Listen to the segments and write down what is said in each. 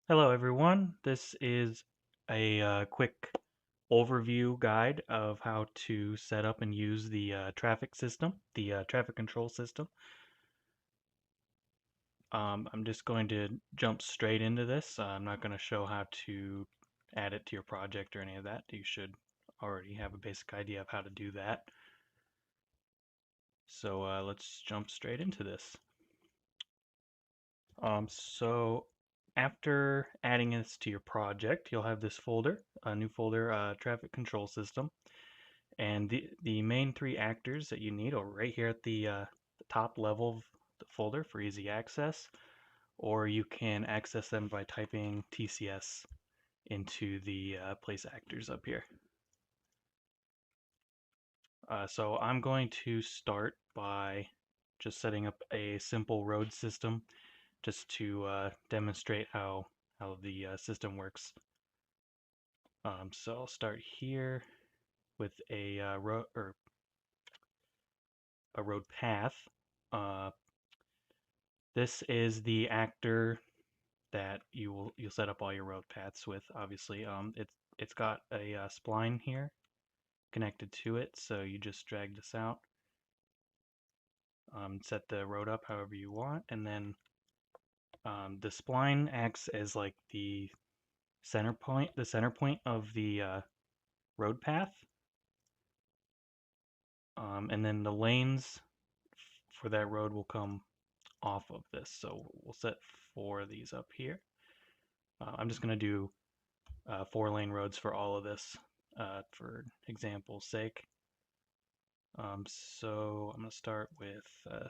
Hello everyone, this is a quick overview guide of how to set up and use the traffic system, the traffic control system. I'm just going to jump straight into this. I'm not going to show how to add it to your project or any of that. You should already have a basic idea of how to do that. So let's jump straight into this. So after adding this to your project, you'll have this folder, a new folder, traffic control system. And the main three actors that you need are right here at the top level of the folder for easy access, or you can access them by typing TCS into the place actors up here. So I'm going to start by just setting up a simple road system just to demonstrate how the system works. So I'll start here with a road path. Uh, this is the actor that you'll set up all your road paths with. Obviously, it's got a spline here connected to it, so you just drag this out, set the road up however you want, and then the spline acts as like the center point, of the road path, and then the lanes for that road will come off of this. So we'll set 4 of these up here. I'm just going to do 4-lane roads for all of this for example's sake. So I'm going to start with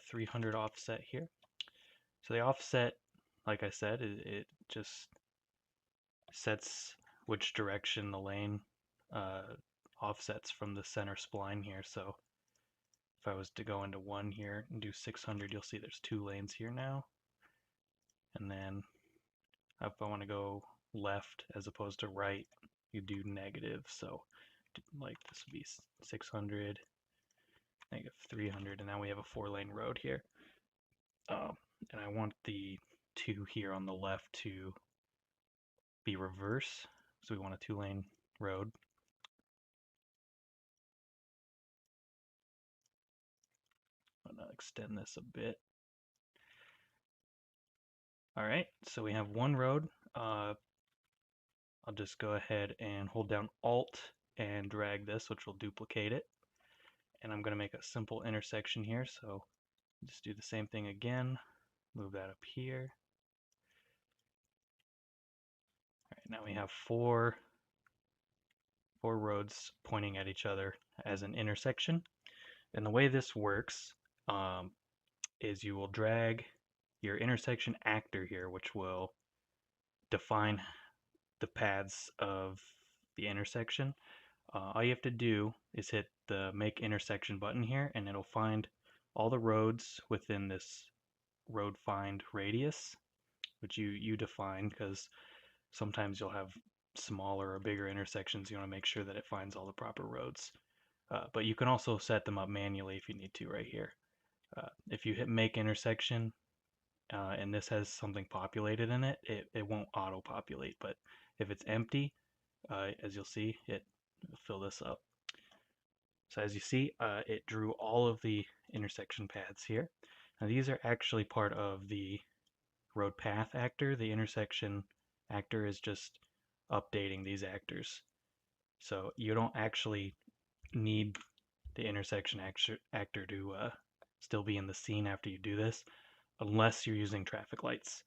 300 offset here. So the offset, like I said, it just sets which direction the lane uh, offsets from the center spline here. So if I was to go into one here and do 600, you'll see there's 2 lanes here now. And then if I want to go left as opposed to right, you do negative. So like this would be 600, negative 300, and now we have a 4-lane road here. And I want the 2 here on the left to be reverse, so we want a 2-lane road. I'm going to extend this a bit. Alright, so we have one road. I'll just go ahead and hold down Alt and drag this, which will duplicate it. And I'm going to make a simple intersection here, so just do the same thing again. Move that up here. Alright, now we have four roads pointing at each other as an intersection. And the way this works is you will drag your intersection actor here, which will define the paths of the intersection. All you have to do is hit the Make Intersection button here, and it'll find all the roads within this road find radius, which you define, because sometimes you'll have smaller or bigger intersections. You want to make sure that it finds all the proper roads. But you can also set them up manually if you need to right here. If you hit Make Intersection, and this has something populated in it, it won't auto-populate, but if it's empty, as you'll see, it will fill this up. So as you see, it drew all of the intersection paths here. Now these are actually part of the road path actor. The intersection actor is just updating these actors. So you don't actually need the intersection actor to still be in the scene after you do this, unless you're using traffic lights.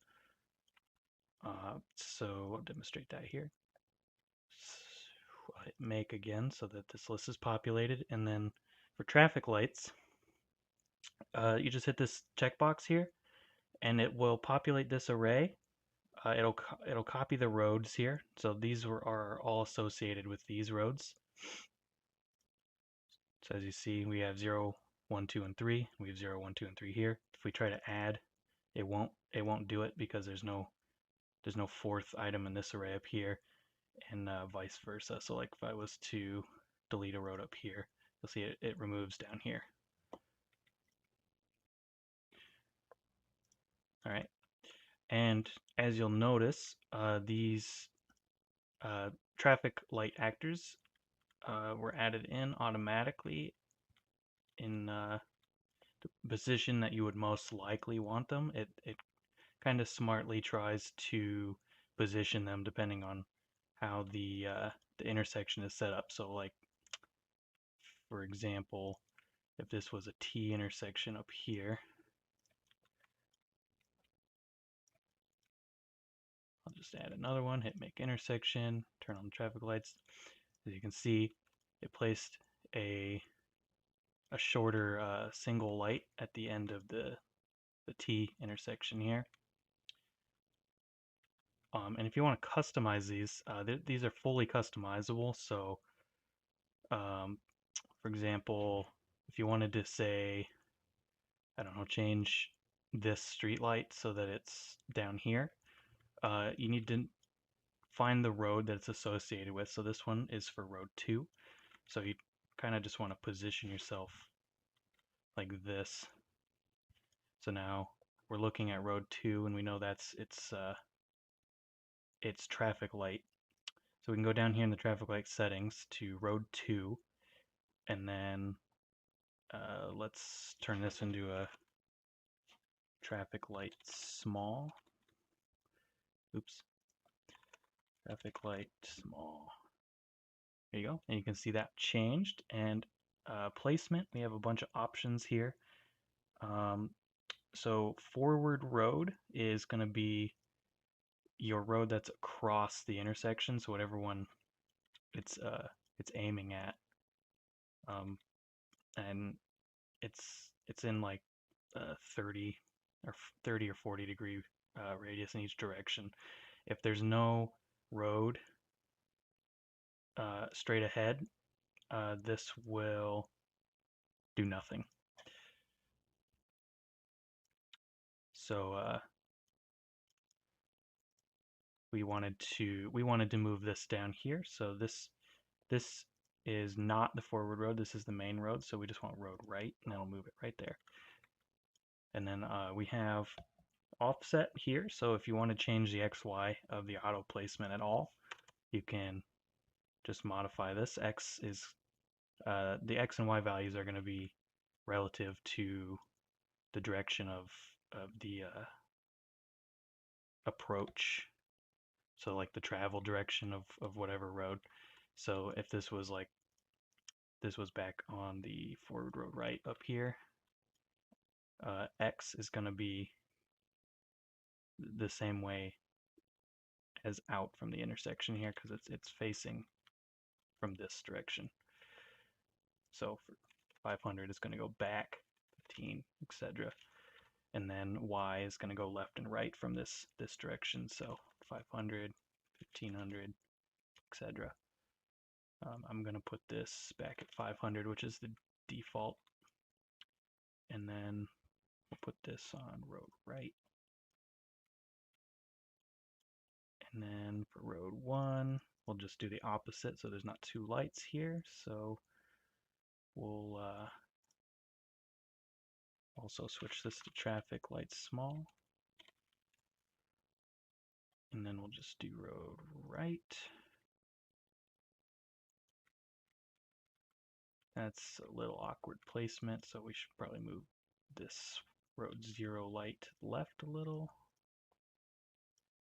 So I'll demonstrate that here. So I'll hit Make again so that this list is populated, and then for traffic lights, you just hit this checkbox here, and it will populate this array. It'll copy the roads here, so these are all associated with these roads. So as you see, we have 0, 1, 2, and 3. We have 0, 1, 2, and 3 here. If we try to add, it won't do it because there's no 4th item in this array up here, and vice versa. So like if I was to delete a road up here, you'll see it removes down here. All right, And as you'll notice, these traffic light actors were added in automatically in the position that you would most likely want them. It kind of smartly tries to position them depending on how the intersection is set up. So like, for example, if this was a T intersection up here, I'll just add another one, hit make intersection, turn on the traffic lights. As you can see, it placed a shorter single light at the end of the T intersection here. And if you want to customize these, these are fully customizable. So, for example, if you wanted to say, I don't know, change this street light so that it's down here, you need to find the road that it's associated with. So this one is for road 2. So you kind of just want to position yourself like this. So now we're looking at road 2 and we know that's its traffic light. So we can go down here in the traffic light settings to road 2 and then let's turn this into a traffic light small. Oops. Traffic light small. There you go. And you can see that changed. And placement, we have a bunch of options here. So forward road is going to be your road that's across the intersection, so whatever one it's aiming at, and it's in like 30 or 40 degree radius in each direction. If there's no road straight ahead, this will do nothing. So we wanted to move this down here. So this is not the forward road. This is the main road. So we just want road right, and that'll move it right there. And then we have offset here. So if you want to change the XY of the auto placement at all, you can just modify this. The X and Y values are going to be relative to the direction of the approach. So like the travel direction of whatever road. So if this was like, this was back on the forward road right up here, X is going to be the same way as out from the intersection here because it's facing from this direction. So for 500 it's going to go back 15, etc. And then Y is going to go left and right from this direction. So 500, 1500, etc. I'm going to put this back at 500, which is the default. And then we'll put this on road right. And then for road 1, we'll just do the opposite, so there's not two lights here. So we'll also switch this to traffic light small. And then we'll just do road right. That's a little awkward placement, so we should probably move this road 0 light to the left a little.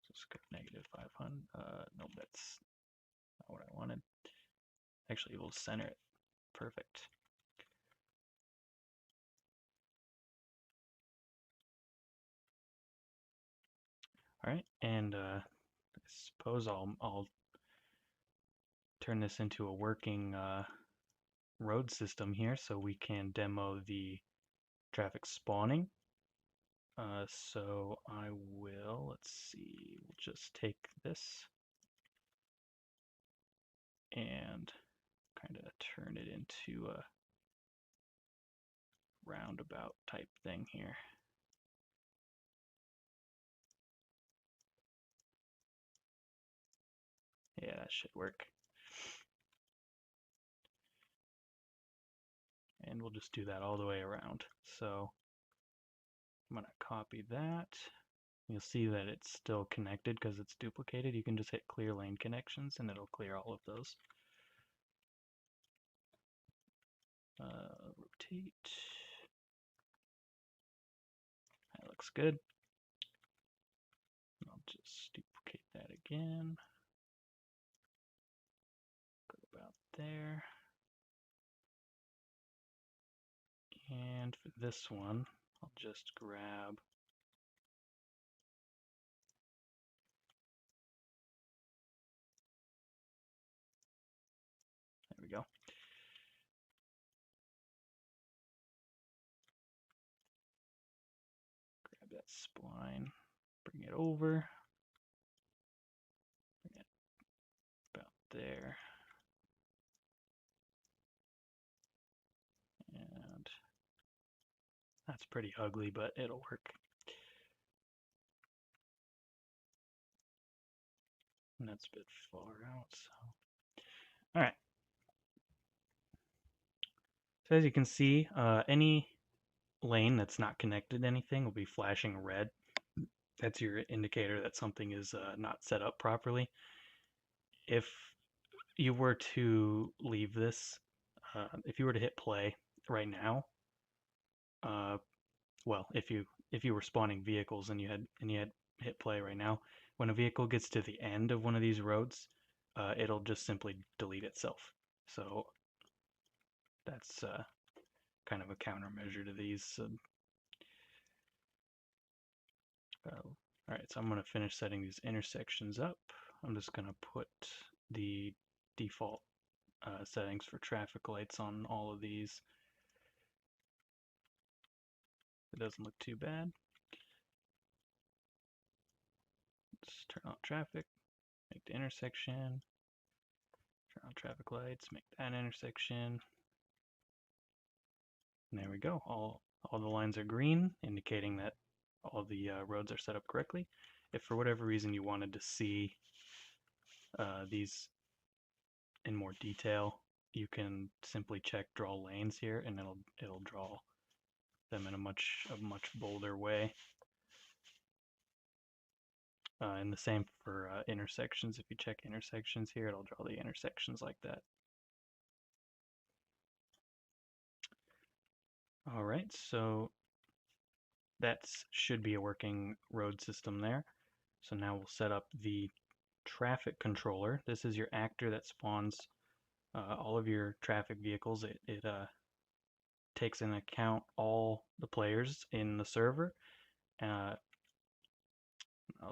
So let's go negative 500. No, that's not what I wanted. Actually, we'll center it. Perfect. All right, and I suppose I'll turn this into a working road system here so we can demo the traffic spawning. So I will, let's see, we'll just take this and kind of turn it into a roundabout type thing here. Yeah, that should work. And we'll just do that all the way around. So I'm going to copy that. You'll see that it's still connected because it's duplicated. You can just hit clear lane connections and it'll clear all of those. Rotate. That looks good. I'll just duplicate that again. Go about there. And for this one, I'll just grab there we go. Grab that spline, bring it over, bring it about there. And that's pretty ugly, but it'll work. And that's a bit far out, so. All right. So as you can see, any lane that's not connected to anything will be flashing red. That's your indicator that something is not set up properly. If you were to leave this, if you were to hit play right now, well, if you were spawning vehicles and you had hit play right now, when a vehicle gets to the end of one of these roads, it'll just simply delete itself. So that's kind of a countermeasure to these. Alright, so I'm going to finish setting these intersections up. I'm just going to put the default settings for traffic lights on all of these. It doesn't look too bad. Let's turn on traffic, make the intersection, turn on traffic lights, make that intersection. And there we go. All the lines are green, indicating that all the roads are set up correctly. If for whatever reason you wanted to see these in more detail, you can simply check draw lanes here, and it'll draw them in a much bolder way. And the same for intersections. If you check intersections here, it'll draw the intersections like that. All right, so that should be a working road system there. So now we'll set up the traffic controller. This is your actor that spawns all of your traffic vehicles. It takes into account all the players in the server. I'll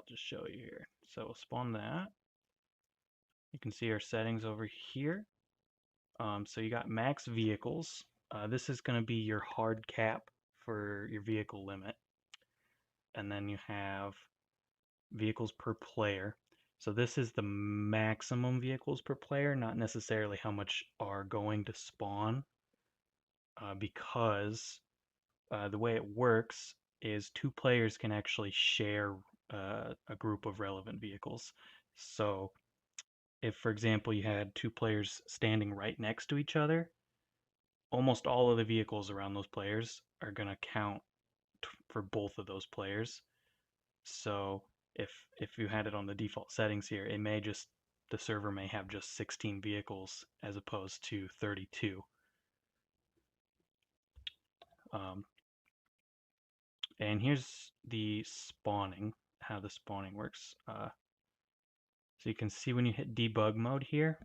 just show you here. So we'll spawn that. You can see our settings over here. So you got max vehicles. This is going to be your hard cap for your vehicle limit. And then you have vehicles per player. So this is the maximum vehicles per player, not necessarily how much are going to spawn, because the way it works is 2 players can actually share a group of relevant vehicles. So if, for example, you had 2 players standing right next to each other, almost all of the vehicles around those players are going to count for both of those players. So if you had it on the default settings here, it may just, the server may have just 16 vehicles as opposed to 32. And here's the spawning, how the spawning works. So you can see when you hit debug mode here,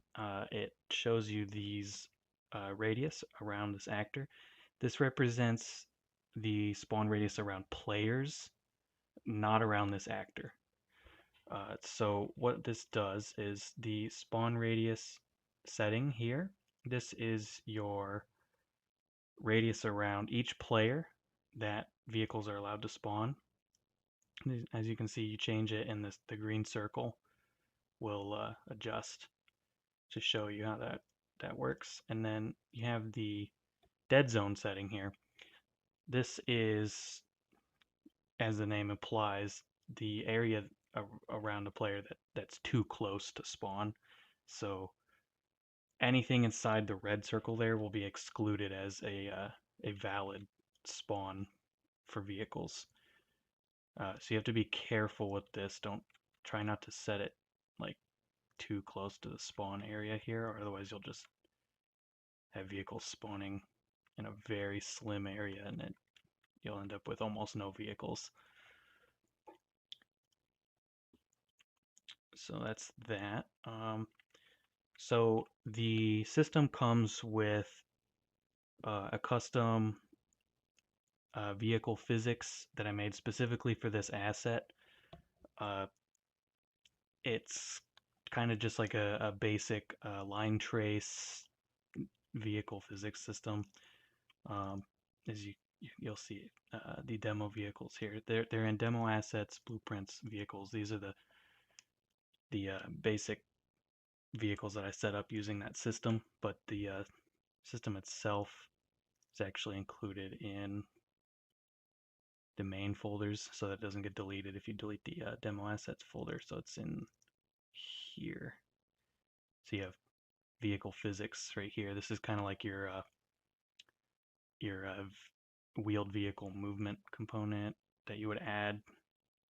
it shows you these radius around this actor. This represents the spawn radius around players, not around this actor. So what this does is the spawn radius setting here, this is your radius around each player that vehicles are allowed to spawn. As you can see, you change it and the green circle will adjust to show you how that works. And then you have the dead zone setting here. This is, as the name implies, the area around a player that's too close to spawn. So anything inside the red circle there will be excluded as a valid spawn for vehicles. So you have to be careful with this. Don't try not to set it like too close to the spawn area here, or otherwise you'll just have vehicles spawning in a very slim area, and you'll end up with almost no vehicles. So that's that. So the system comes with a custom vehicle physics that I made specifically for this asset. Uh, it's kind of just like a basic line trace vehicle physics system. As you'll see the demo vehicles here. They're in demo assets, blueprints, vehicles. These are the basic vehicles that I set up using that system, but the system itself is actually included in the main folders, so that it doesn't get deleted if you delete the demo assets folder. So it's in here. So you have vehicle physics right here. This is kind of like your wheeled vehicle movement component that you would add,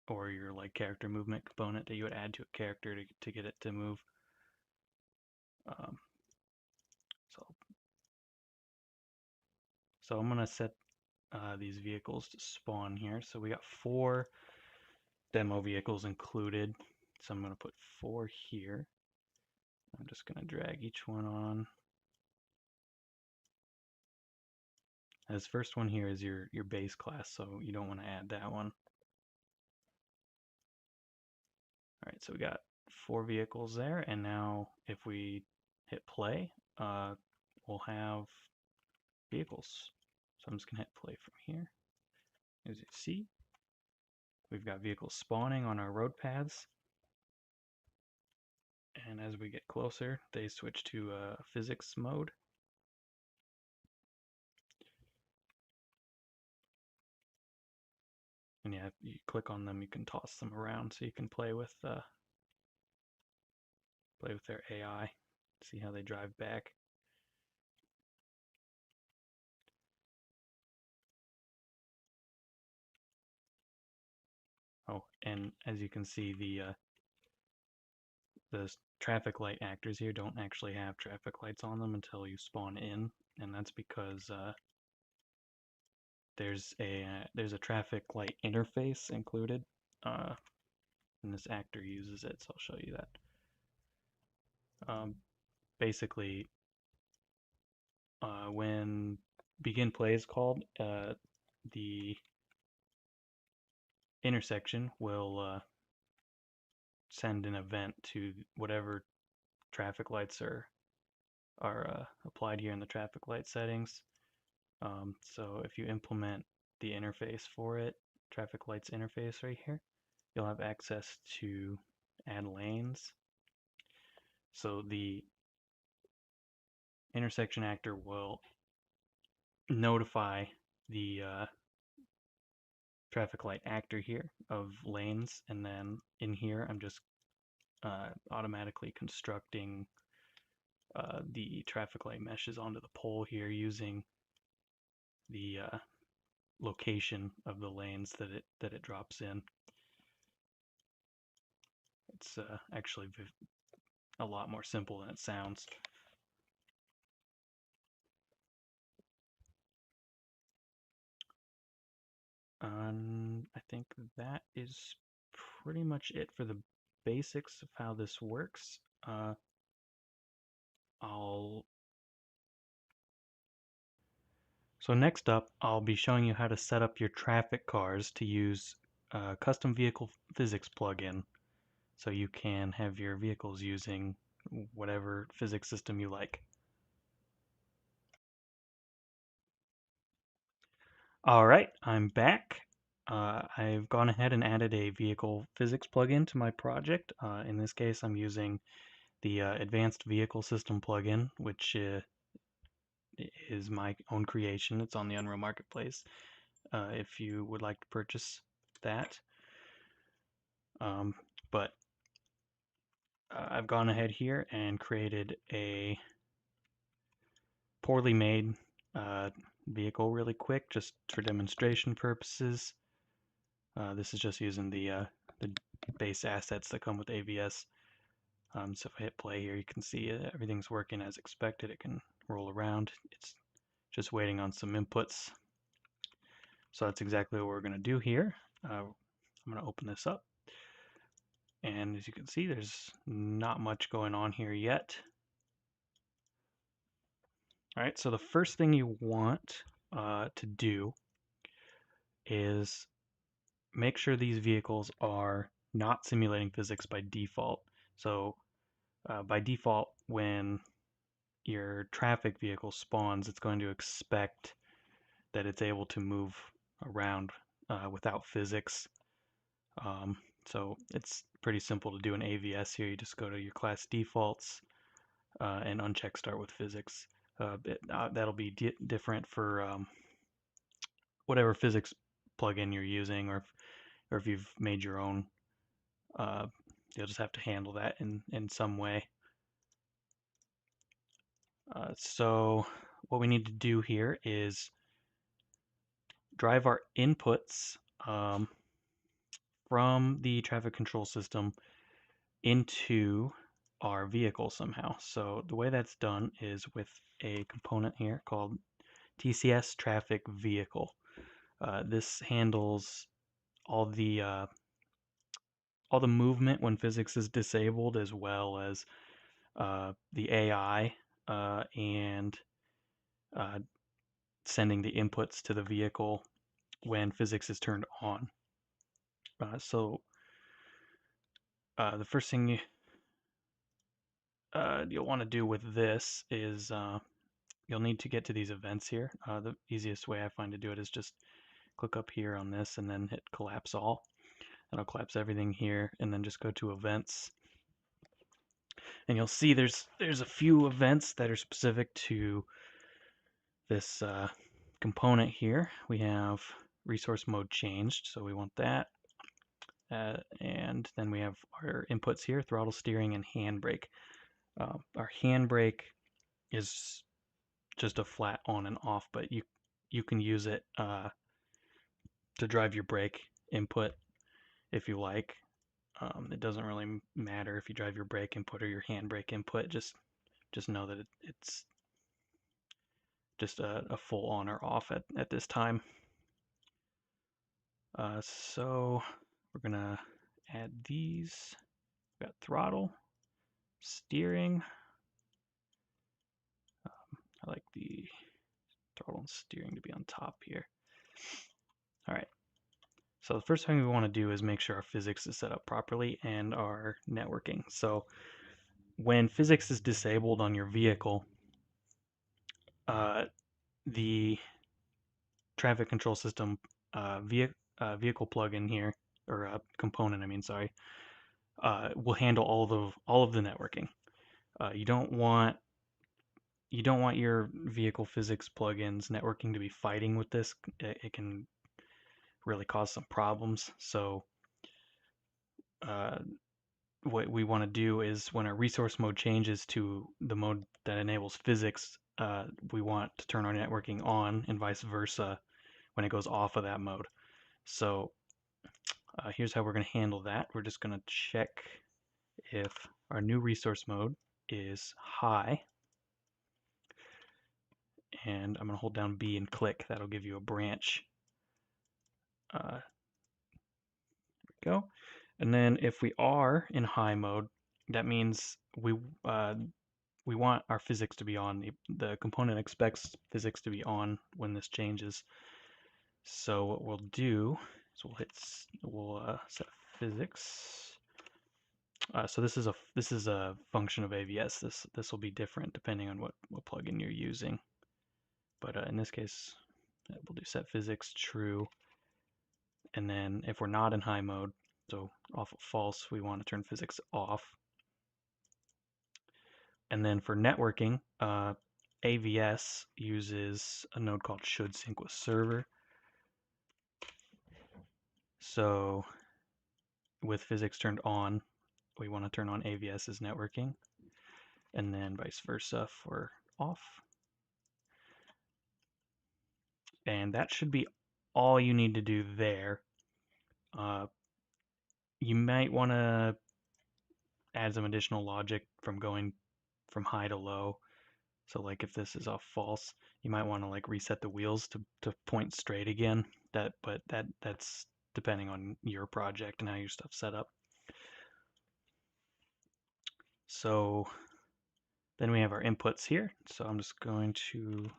or your like character movement component that you would add to a character to get it to move. Um, so I'm gonna set these vehicles to spawn here. So we got 4 demo vehicles included. So I'm gonna put 4 here. I'm just gonna drag each one on. This first one here is your base class, so you don't want to add that one. Alright, so we got 4 vehicles there, and now if we hit play, we'll have vehicles. So I'm just going to hit play from here. As you see, we've got vehicles spawning on our road paths. And as we get closer, they switch to physics mode. And yeah, if you click on them, you can toss them around so you can play with their AI, see how they drive back. Oh, and as you can see, the traffic light actors here don't actually have traffic lights on them until you spawn in, and that's because there's a traffic light interface included, and this actor uses it, so I'll show you that. Basically, when begin play is called, the intersection will send an event to whatever traffic lights are applied here in the traffic light settings. So if you implement the interface for it, traffic lights interface right here, you'll have access to add lanes. So the intersection actor will notify the traffic light actor here of lanes, and then in here I'm just automatically constructing the traffic light meshes onto the pole here using the location of the lanes that it drops in. It's actually a lot more simple than it sounds. I think that is pretty much it for the basics of how this works. So next up, I'll be showing you how to set up your traffic cars to use a custom vehicle physics plugin, so you can have your vehicles using whatever physics system you like. Alright, I'm back. I've gone ahead and added a vehicle physics plugin to my project. In this case, I'm using the Advanced Vehicle System plugin, which is my own creation. It's on the Unreal Marketplace if you would like to purchase that. But I've gone ahead here and created a poorly made vehicle really quick, just for demonstration purposes. This is just using the base assets that come with AVS. So if I hit play here, you can see everything's working as expected. It can roll around. It's just waiting on some inputs. So that's exactly what we're going to do here. I'm going to open this up. And as you can see, there's not much going on here yet. All right, so the first thing you want to do is make sure these vehicles are not simulating physics by default. So by default, when your traffic vehicle spawns, it's going to expect that it's able to move around without physics. So it's pretty simple to do an AVS here. You just go to your class defaults and uncheck start with physics. That'll be different for whatever physics plugin you're using, or if you've made your own. You'll just have to handle that in some way. So what we need to do here is drive our inputs from the traffic control system into our vehicle somehow. So the way that's done is with a component here called TCS Traffic Vehicle. This handles all the movement when physics is disabled, as well as the AI and sending the inputs to the vehicle when physics is turned on. So the first thing you'll want to do with this is you'll need to get to these events here. The easiest way I find to do it is just click up here on this and then hit collapse all. That'll collapse everything here, and then just go to events. And you'll see there's a few events that are specific to this component here. We have resource mode changed, so we want that. And then we have our inputs here, throttle, steering, and handbrake. Our handbrake is just a flat on and off, but you can use it to drive your brake input if you like. It doesn't really matter if you drive your brake input or your handbrake input. Just know that it's just a full on or off at this time. So we're gonna add these. We've got throttle, steering. I like the throttle and steering to be on top here. All right. So the first thing we want to do is make sure our physics is set up properly and our networking. So when physics is disabled on your vehicle, the traffic control system vehicle plugin here, or component, I mean, sorry, will handle all of the networking. You don't want your vehicle physics plugins networking to be fighting with this. It can really cause some problems. So what we want to do is when our resource mode changes to the mode that enables physics, we want to turn our networking on, and vice versa when it goes off of that mode. So here's how we're going to handle that. We're just going to check if our new resource mode is high, and I'm going to hold down B and click. That'll give you a branch. There we go. And then if we are in high mode, that means we want our physics to be on. The component expects physics to be on when this changes. So what we'll do is we'll set physics. So this is a function of AVS. This will be different depending on what plugin you're using. But in this case, we'll do set physics true. And then if we're not in high mode, so off of false, we want to turn physics off. And then for networking, AVS uses a node called should sync with server. So with physics turned on, we want to turn on AVS's networking, and then vice versa for off. And that should be all you need to do there. You might want to add some additional logic from going from high to low. So like if this is off false, you might want to like reset the wheels to point straight again. That's depending on your project and how your stuff's set up. So then we have our inputs here. So I'm just going to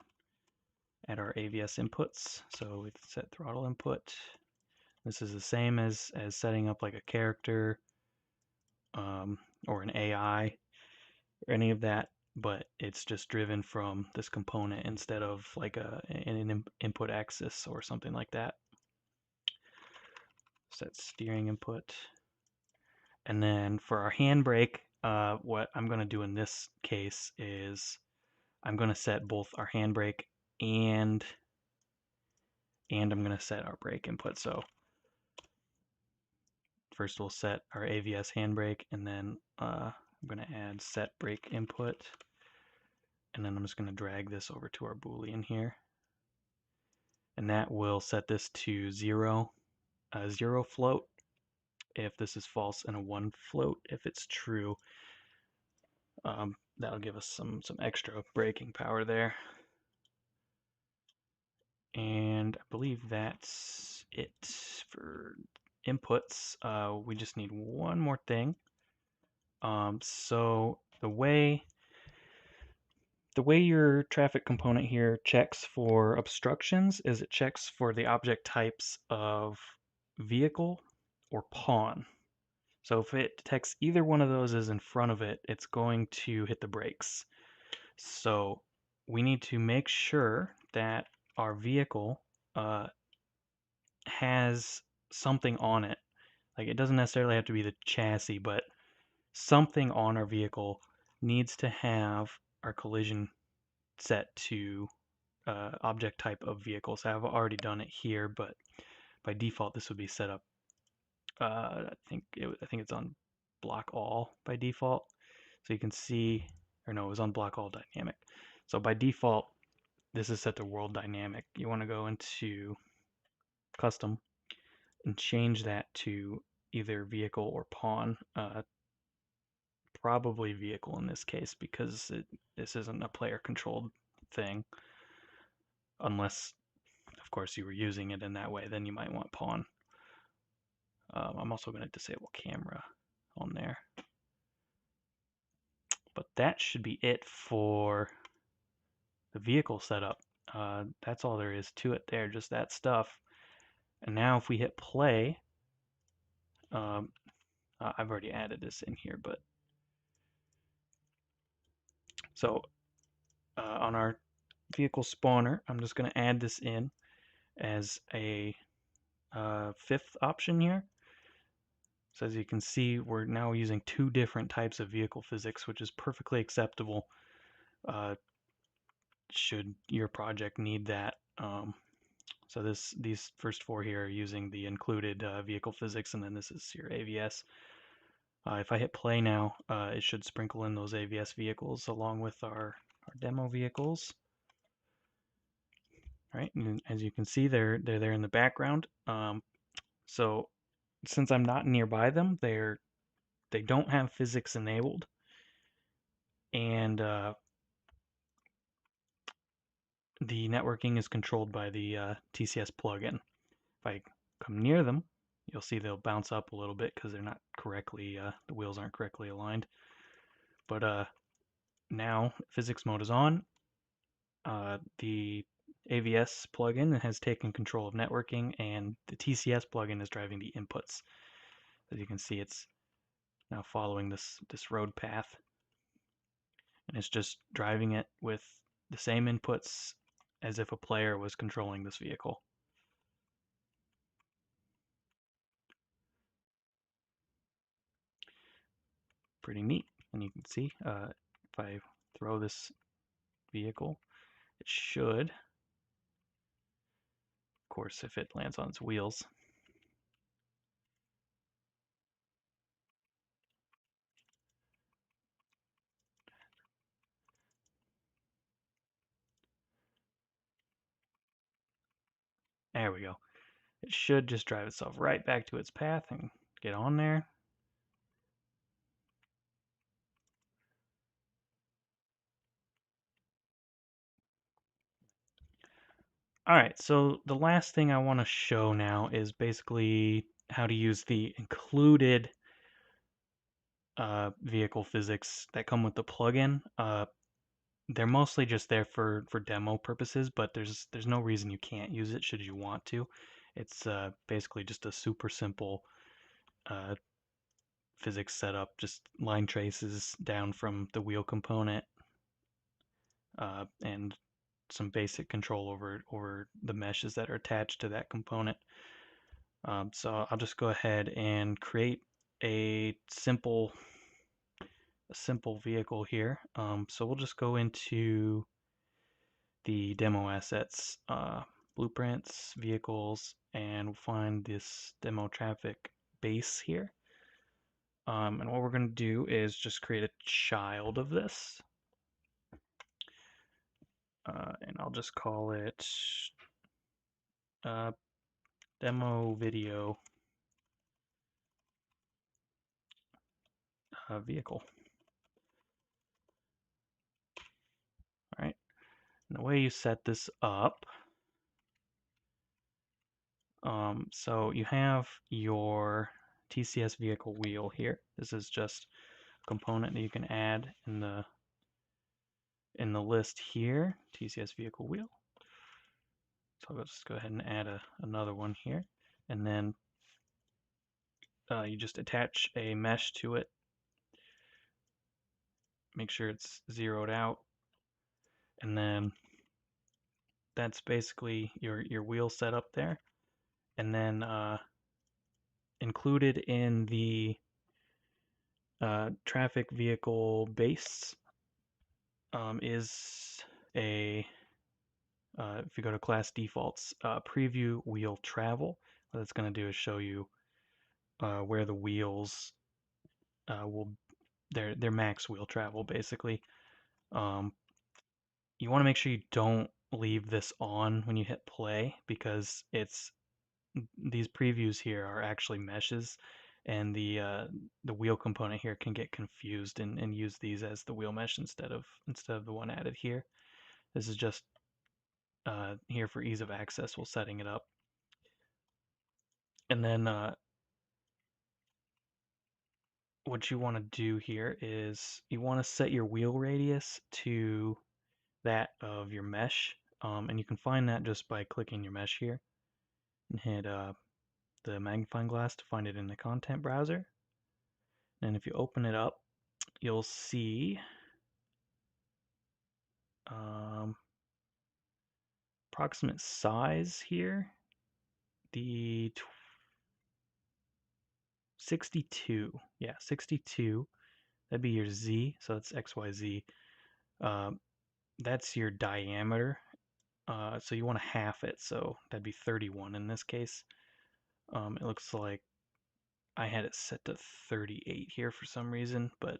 add our AVS inputs. So we set throttle input. This is the same as setting up like a character or an AI or any of that, but it's just driven from this component instead of like an input axis or something like that. Set steering input. And then for our handbrake, what I'm going to do in this case is I'm going to set both our handbrake and I'm going to set our brake input. So first we'll set our AVS handbrake, and then I'm going to add set brake input, and then I'm just going to drag this over to our Boolean here, and that will set this to 0 float if this is false, and a 1 float if it's true. That'll give us some extra braking power there. And I believe that's it for inputs. We just need one more thing. So the way your traffic component here checks for obstructions is it checks for the object types of vehicle or pawn. So if it detects either one of those is in front of it, it's going to hit the brakes. So we need to make sure that our vehicle has something on it. Like it doesn't necessarily have to be the chassis, but something on our vehicle needs to have our collision set to object type of vehicle. So I've already done it here, but by default this would be set up. I think it's on block all by default. So you can see, or no, it was on block all dynamic. So by default, this is set to world dynamic. You want to go into custom and change that to either vehicle or pawn. Probably vehicle in this case because this isn't a player controlled thing. Unless, of course, you were using it in that way, then you might want pawn. I'm also going to disable camera on there. But that should be it for the vehicle setup. That's all there is to it there, just that stuff. And now if we hit play, I've already added this in here, but so on our vehicle spawner, I'm just going to add this in as a fifth option here. So as you can see, we're now using two different types of vehicle physics, which is perfectly acceptable should your project need that. So these first four here are using the included vehicle physics, and then this is your AVS. If I hit play now, it should sprinkle in those AVS vehicles along with our demo vehicles. Right, and as you can see, they're there in the background. So since I'm not nearby them, they don't have physics enabled, and the networking is controlled by the TCS plugin. If I come near them, you'll see they'll bounce up a little bit because they're not correctly, the wheels aren't correctly aligned. But now physics mode is on. The AVS plugin has taken control of networking, and the TCS plugin is driving the inputs. As you can see, it's now following this road path, and it's just driving it with the same inputs as if a player was controlling this vehicle. Pretty neat. And you can see if I throw this vehicle, it should, of course, if it lands on its wheels. There we go. it should just drive itself right back to its path and get on there. All right, so the last thing I want to show now is basically how to use the included vehicle physics that come with the plugin. They're mostly just there for demo purposes, but there's no reason you can't use it should you want to. It's basically just a super simple uh, physics setup, just line traces down from the wheel component and some basic control over the meshes that are attached to that component. So I'll just go ahead and create a simple vehicle here. So we'll just go into the demo assets, blueprints, vehicles, and we'll find this demo traffic base here. And what we're going to do is just create a child of this. And I'll just call it demo video vehicle. All right. And the way you set this up, so you have your TCS vehicle wheel here. This is just a component that you can add in the list here, TCS vehicle wheel. So I'll just go ahead and add another one here, and then you just attach a mesh to it. Make sure it's zeroed out, and then that's basically your wheel setup there. And then included in the traffic vehicle base is a if you go to class defaults, preview wheel travel. What it's going to do is show you where the wheels will their max wheel travel basically. Um, you want to make sure you don't leave this on when you hit play because these previews here are actually meshes, and the wheel component here can get confused and use these as the wheel mesh instead of the one added here. This is just here for ease of access while setting it up. And then what you want to do here is you want to set your wheel radius to that of your mesh. And you can find that just by clicking your mesh here and hit the magnifying glass to find it in the content browser. And if you open it up, you'll see approximate size here. The 62, yeah, 62. That'd be your Z, so that's XYZ. That's your diameter. So you want to half it, so that'd be 31 in this case. It looks like I had it set to 38 here for some reason, but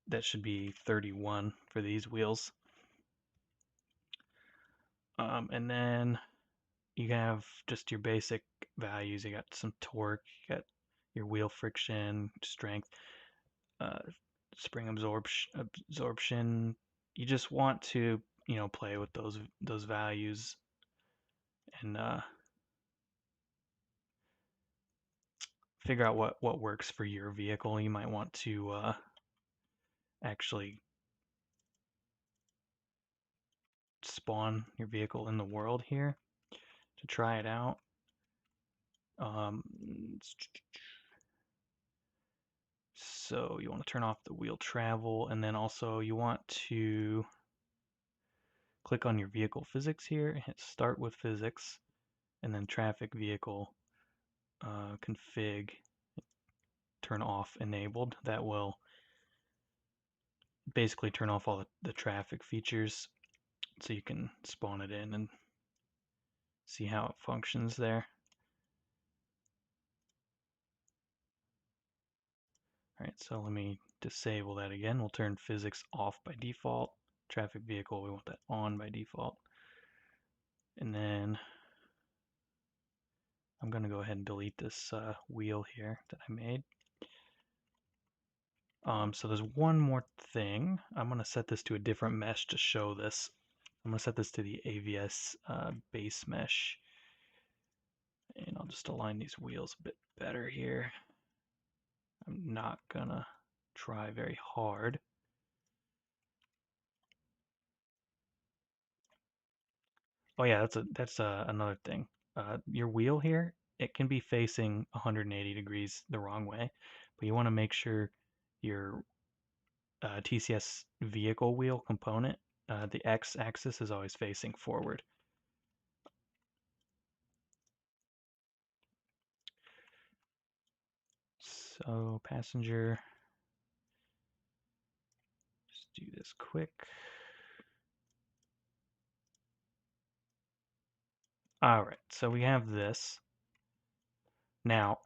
that should be 31 for these wheels. And then you have just your basic values. You got some torque, you got your wheel friction, strength, uh, spring absorption. You just want to, play with those values and figure out what works for your vehicle. You might want to actually spawn your vehicle in the world here to try it out. Um, so you want to turn off the wheel travel, and then also you want to click on your vehicle physics here and hit start with physics, and then traffic vehicle config turn off enabled. That will basically turn off all the traffic features so you can spawn it in and see how it functions there. Alright, so let me disable that again. We'll turn physics off by default. Traffic vehicle, we want that on by default. And then I'm going to go ahead and delete this wheel here that I made. So there's one more thing. I'm going to set this to a different mesh to show this. I'm going to set this to the AVS base mesh. And I'll just align these wheels a bit better here. I'm not going to try very hard. Oh yeah, that's another thing. Your wheel here, it can be facing 180 degrees the wrong way, but you want to make sure your TCS vehicle wheel component, the x-axis is always facing forward. So passenger, just do this quick. All right, so we have this. Now,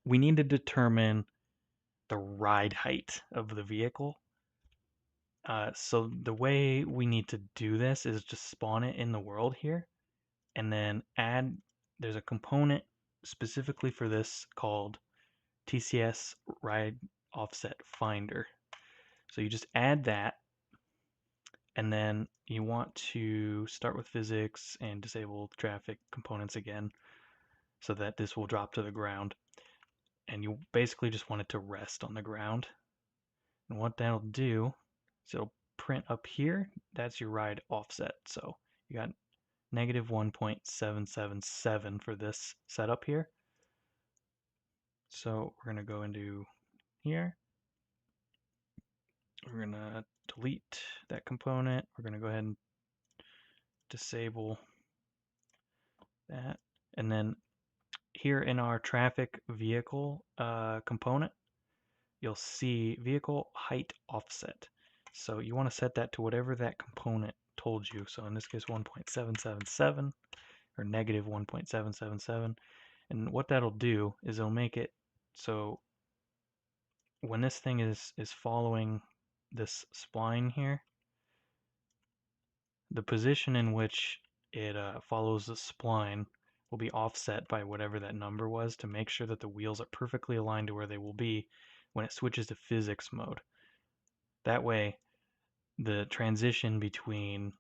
we need to determine the ride height of the vehicle. So the way we need to do this is just spawn it in the world here and then there's a component specifically for this called TCS Ride Offset Finder. So you just add that, and then you want to start with physics and disable traffic components again so that this will drop to the ground. And you basically just want it to rest on the ground. And what that'll do is it'll print up here. That's your ride offset. So you got negative 1.777 for this setup here. So we're going to go into here. We're going to delete that component. We're going to go ahead and disable that. And then here in our traffic vehicle component, you'll see vehicle height offset. So you want to set that to whatever that component told you. So in this case, 1.777 or negative 1.777. And what that'll do is it'll make it so when this thing is following this spline here, the position in which it follows the spline will be offset by whatever that number was to make sure that the wheels are perfectly aligned to where they will be when it switches to physics mode. That way, the transition between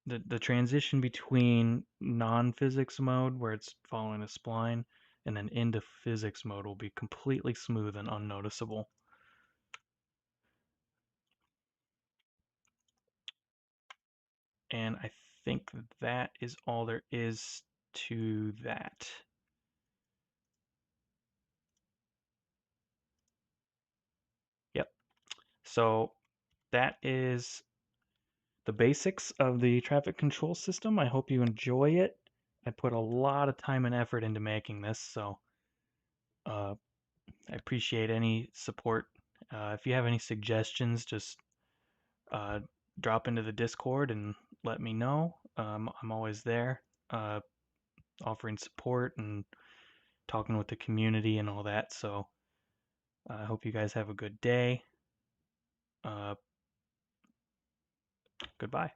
the transition between non-physics mode, where it's following a spline, and then into physics mode will be completely smooth and unnoticeable. And I think that is all there is to that. Yep. So that is the basics of the traffic control system. I hope you enjoy it. I put a lot of time and effort into making this, so I appreciate any support. If you have any suggestions, just uh, drop into the Discord and let me know. I'm always there, offering support and talking with the community and all that. So I hope you guys have a good day. Uh, Goodbye.